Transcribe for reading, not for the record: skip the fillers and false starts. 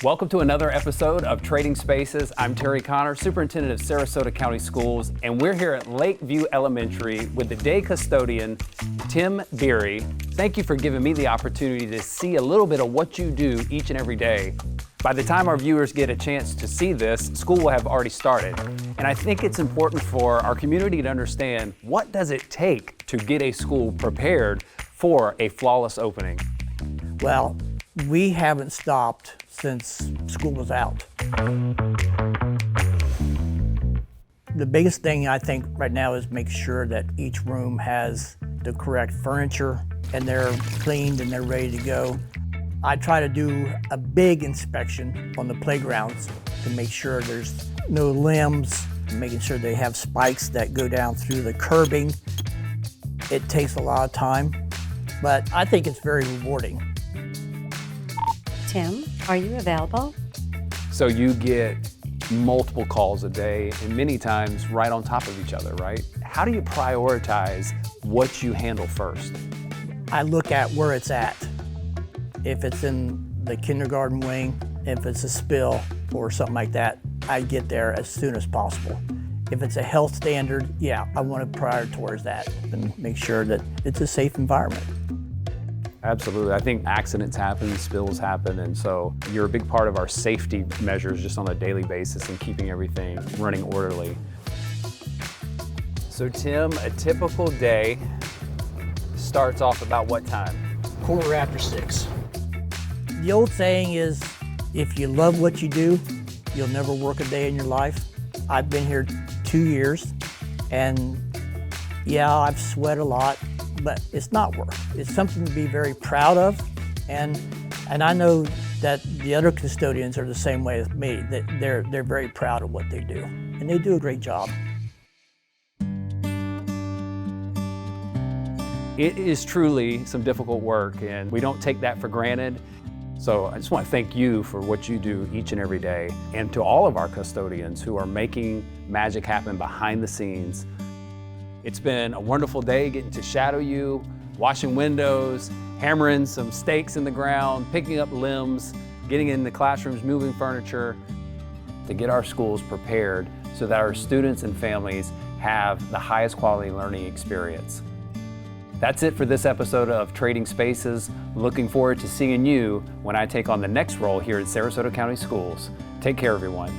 Welcome to another episode of Trading Spaces. I'm Terry Connor, Superintendent of Sarasota County Schools, and we're here at Lakeview Elementary with the day custodian, Tim Beery. Thank you for giving me the opportunity to see a little bit of what you do each and every day. By the time our viewers get a chance to see this, school will have already started. And I think it's important for our community to understand, what does it take to get a school prepared for a flawless opening? Well, we haven't stopped since school was out. The biggest thing I think right now is make sure that each room has the correct furniture and they're cleaned and they're ready to go. I try to do a big inspection on the playgrounds to make sure there's no limbs, making sure they have spikes that go down through the curbing. It takes a lot of time, but I think it's very rewarding. Tim, are you available? So you get multiple calls a day and many times right on top of each other, right? How do you prioritize what you handle first? I look at where it's at. If it's in the kindergarten wing, if it's a spill or something like that, I get there as soon as possible. If it's a health standard, yeah, I want to prioritize that and make sure that it's a safe environment. Absolutely. I think accidents happen, spills happen, and so you're a big part of our safety measures just on a daily basis and keeping everything running orderly. So Tim, a typical day starts off about what time? 6:15. The old saying is, if you love what you do, you'll never work a day in your life. I've been here 2 years, and yeah, I've sweat a lot, but it's not work. It's something to be very proud of, and I know that the other custodians are the same way as me, that they're very proud of what they do, and they do a great job. It is truly some difficult work, and we don't take that for granted. So I just want to thank you for what you do each and every day, and to all of our custodians who are making magic happen behind the scenes. It's been a wonderful day getting to shadow you, washing windows, hammering some stakes in the ground, picking up limbs, getting in the classrooms, moving furniture, to get our schools prepared so that our students and families have the highest quality learning experience. That's it for this episode of Trading Spaces. Looking forward to seeing you when I take on the next role here at Sarasota County Schools. Take care, everyone.